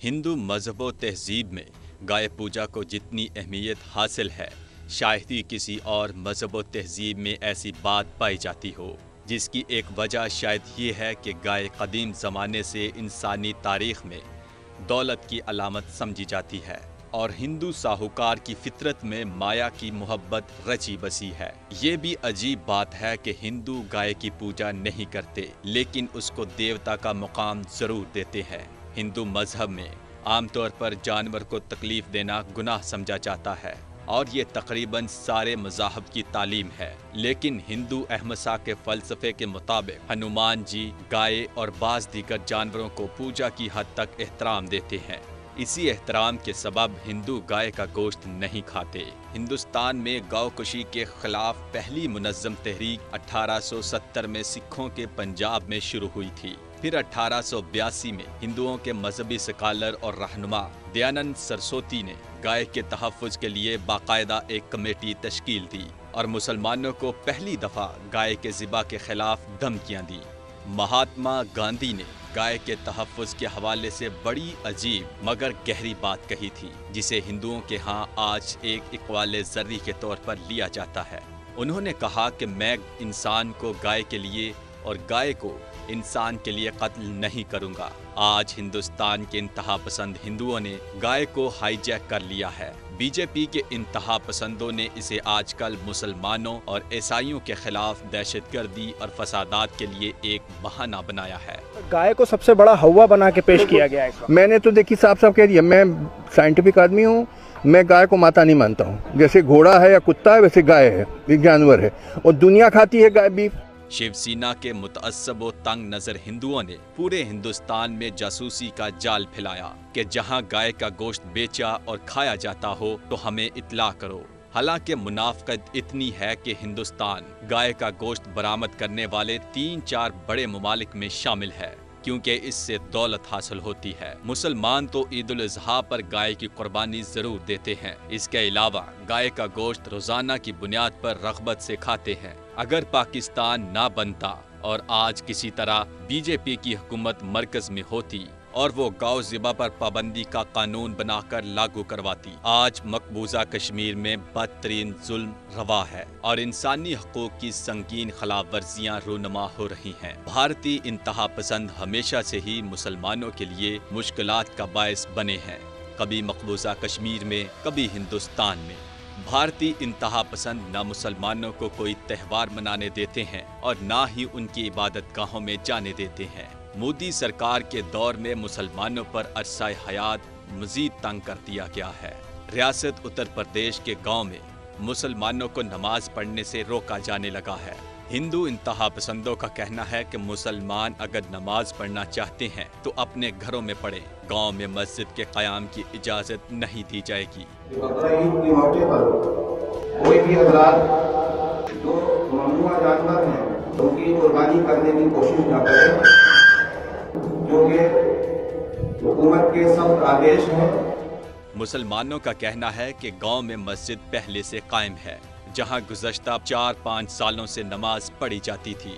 हिंदू मजहब व तहजीब में गाय पूजा को जितनी अहमियत हासिल है, शायद ही किसी और मजहब व तहजीब में ऐसी बात पाई जाती हो। जिसकी एक वजह शायद ये है कि गाय कदीम ज़माने से इंसानी तारीख़ में दौलत की अलामत समझी जाती है और हिंदू साहूकार की फितरत में माया की मोहब्बत रची बसी है। ये भी अजीब बात है कि हिंदू गाय की पूजा नहीं करते, लेकिन उसको देवता का मुकाम ज़रूर देते हैं। हिंदू मजहब में आमतौर पर जानवर को तकलीफ़ देना गुनाह समझा जाता है और ये तकरीबन सारे मज़ाहब की तालीम है। लेकिन हिंदू अहमसा के फ़लसफ़े के मुताबिक हनुमान जी गाय और बाज़ दीगर जानवरों को पूजा की हद तक एहतराम देते हैं। इसी एहतराम के सबब हिंदू गाय का गोश्त नहीं खाते। हिंदुस्तान में गौकशी के खिलाफ पहली मुनज़्ज़म तहरीक 1870 में सिखों के पंजाब में शुरू हुई थी। फिर 1882 में हिंदुओं के मजहबी स्कॉलर और रहनुमा दयानंद सरस्वती ने गाय के तहफ़्फ़ुज़ के लिए बाकायदा एक कमेटी तश्कील दी और मुसलमानों को पहली दफ़ा गाय के ज़िबा के खिलाफ धमकियाँ दी। महात्मा गांधी ने गाय के तहफ़्फ़ुज़ के हवाले से बड़ी अजीब मगर गहरी बात कही थी, जिसे हिंदुओं के यहाँ आज एक इक़बाल ज़र्री के तौर पर लिया जाता है। उन्होंने कहा कि मैं इंसान को गाय के लिए और गाय को इंसान के लिए कत्ल नहीं करूंगा। आज हिंदुस्तान के इंतहा पसंद हिंदुओं ने गाय को हाईजैक कर लिया है। बीजेपी के इंतहा पसंदों ने इसे आजकल मुसलमानों और ईसाइयों के खिलाफ दहशतगर्दी और फसादात के लिए एक बहाना बनाया है। गाय को सबसे बड़ा हवा बना के पेश किया गया है। मैंने तो देखी साफ साफ कह दिया, मैं साइंटिफिक आदमी हूँ, मैं गाय को माता नहीं मानता हूँ। जैसे घोड़ा है या कुत्ता है वैसे गाय है, एक जानवर है और दुनिया खाती है गाय बीफ। शिवसेना के मुतअस्सब व तंग नज़र हिंदुओं ने पूरे हिंदुस्तान में जासूसी का जाल फैलाया कि जहां गाय का गोश्त बेचा और खाया जाता हो तो हमें इत्ला करो। हालांकि मुनाफ़क़त इतनी है कि हिंदुस्तान गाय का गोश्त बरामद करने वाले 3-4 बड़े ममालिक में शामिल है, क्योंकि इससे दौलत हासिल होती है। मुसलमान तो ईद उल अज़हा पर गाय की कुर्बानी ज़रूर देते हैं। इसके अलावा गाय का गोश्त रोज़ाना की बुनियाद पर रग़बत से खाते हैं। अगर पाकिस्तान ना बनता और आज किसी तरह बीजेपी की हुकूमत मरकज़ में होती और वो गौ ज़िबा पर पाबंदी का कानून बनाकर लागू करवाती, आज मकबूजा कश्मीर में बदतरीन जुल्म रवा है और इंसानी हकूक़ की संगीन खिलाफ वर्जियाँ रूनुमा हो रही हैं। भारतीय इंतहा पसंद हमेशा से ही मुसलमानों के लिए मुश्किलात का बायस बने हैं, कभी मकबूजा कश्मीर में, कभी हिंदुस्तान में। भारतीय इंतहा पसंद ना मुसलमानों को कोई त्यौहार मनाने देते हैं और ना ही उनकी इबादत गाहों में जाने देते हैं। मोदी सरकार के दौर में मुसलमानों पर अरसा हयात मजीद तंग कर दिया गया है। रियासत उत्तर प्रदेश के गांव में मुसलमानों को नमाज पढ़ने से रोका जाने लगा है। हिंदू इंतहा पसंदों का कहना है कि मुसलमान अगर नमाज पढ़ना चाहते हैं तो अपने घरों में पढ़ें, गांव में मस्जिद के क़याम की इजाज़त नहीं दी जाएगी। बकरीद के मौके पर कोई भी हज़रात जो ममनूआ जानवर हैं उनकी कुर्बानी करने की कोशिश न करें, जो कि हुकूमत के सख्त आदेश हैं। मुसलमानों का कहना है कि गांव में मस्जिद पहले से कायम है, जहां गुज़श्ता 4-5 सालों से नमाज पढ़ी जाती थी।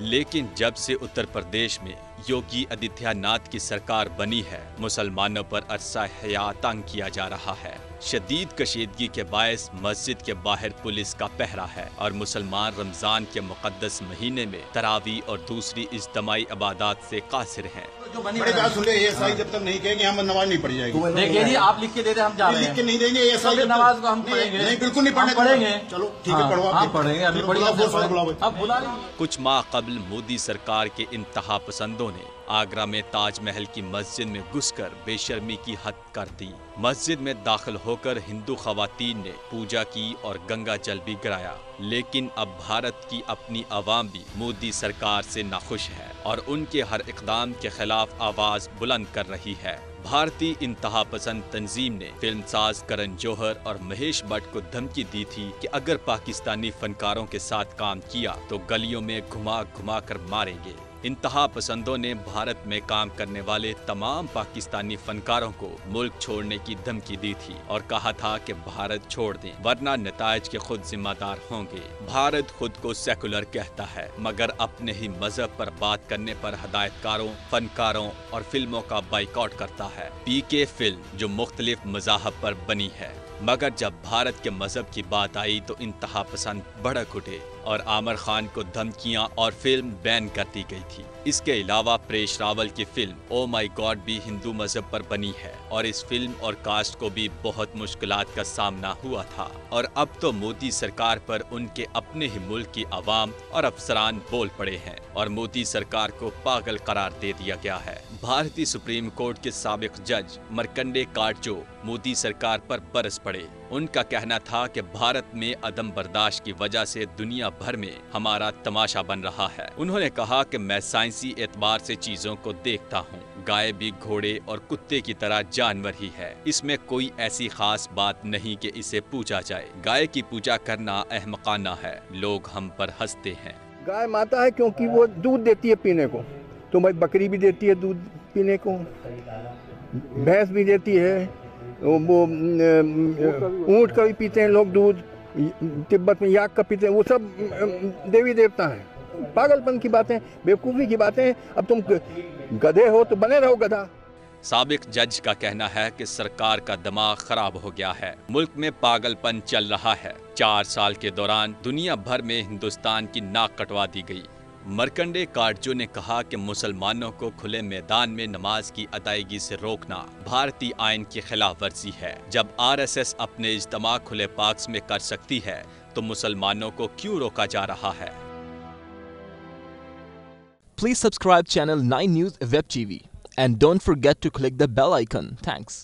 लेकिन जब से उत्तर प्रदेश में योगी आदित्यनाथ की सरकार बनी है, मुसलमानों पर अरसा हयात तंग किया जा रहा है। शदीद कशीदगी के बायस मस्जिद के बाहर पुलिस का पहरा है और मुसलमान रमज़ान के मुक़द्दस महीने में तरावी और दूसरी इज्तिमाई इबादत से कासिर हैं। बड़ी बात सुन रहे हैं, जब तक नहीं कहेंगे हम नमाज नहीं पढ़ी जाएगी। देखिए जी, आप लिख के दे दे, हम जा रहे हैं। लिख के नहीं देंगे ये नमाज को हम पढ़ेंगे। नहीं, बिल्कुल नहीं पढ़ेंगे। चलो ठीक है, पढ़वा आप पढ़ेंगे, अभी पढ़िए। कुछ माह कबल मोदी सरकार के इंतहा पसंदों ने आगरा में ताजमहल की मस्जिद में घुसकर बेशर्मी की हद कर दी। मस्जिद में दाखिल होकर हिंदू खवातीन ने पूजा की और गंगा जल भी गिराया। लेकिन अब भारत की अपनी आवाम भी मोदी सरकार से नाखुश है और उनके हर इक़दाम के खिलाफ आवाज़ बुलंद कर रही है। भारतीय इंतहा पसंद तंजीम ने फिल्मसाज करण जौहर और महेश भट्ट को धमकी दी थी कि अगर पाकिस्तानी फनकारों के साथ काम किया तो गलियों में घुमा घुमा कर मारेंगे। इंतहा पसंदों ने भारत में काम करने वाले तमाम पाकिस्तानी फनकारों को मुल्क छोड़ने की धमकी दी थी और कहा था कि भारत छोड़ दें वरना नताइज के खुद जिम्मेदार होंगे। भारत खुद को सेकुलर कहता है मगर अपने ही मजहब पर बात करने पर हदायतकारों, फनकारों और फिल्मों का बाइकआउट करता है। पीके फिल्म जो मुख्तलिफ मज़ाहब पर बनी है मगर जब भारत के मजहब की बात आई तो इंतहा पसंद भड़क उठे और आमिर खान को धमकियां और फिल्म बैन कर दी गई थी। इसके अलावा परेश रावल की फिल्म ओ माई गॉड भी हिंदू मजहब पर बनी है और इस फिल्म और कास्ट को भी बहुत मुश्किलात का सामना हुआ था और अब तो मोदी सरकार पर उनके अपने ही मुल्क की आवाम और अफसरान बोल पड़े हैं और मोदी सरकार को पागल करार दे दिया गया है। भारतीय सुप्रीम कोर्ट के साबिक जज मरकंडे काटजो मोदी सरकार पर बरस पड़े। उनका कहना था कि भारत में अदम बर्दाश्त की वजह से दुनिया भर में हमारा तमाशा बन रहा है। उन्होंने कहा कि मैं साइंसी एतबार से चीजों को देखता हूँ। गाय भी घोड़े और कुत्ते की तरह जानवर ही है, इसमें कोई ऐसी खास बात नहीं कि इसे पूजा जाए। गाय की पूजा करना अहमकाना है, लोग हम पर हंसते हैं। गाय माता है क्योंकि वो दूध देती है पीने को, तो भाई बकरी भी देती है दूध पीने को, भैंस भी देती है, वो ऊँट का भी पीते हैं लोग दूध, तिब्बत में याक का पीते हैं, वो सब देवी देवता हैं। पागलपन की बातें, बेवकूफ़ी की बातें। अब तुम गधे हो तो बने रहो गधा। साबिक जज का कहना है कि सरकार का दिमाग खराब हो गया है, मुल्क में पागलपन चल रहा है। 4 साल के दौरान दुनिया भर में हिंदुस्तान की नाक कटवा दी गई। मरकंडे काटजो ने कहा कि मुसलमानों को खुले मैदान में नमाज की अदायगी से रोकना भारतीय आइन की खिलाफ वर्जी है। जब RSS अपने इज्तिमा खुले पार्क्स में कर सकती है तो मुसलमानों को क्यों रोका जा रहा है? Please subscribe channel 9 News Web TV and don't forget to click the bell icon. Thanks.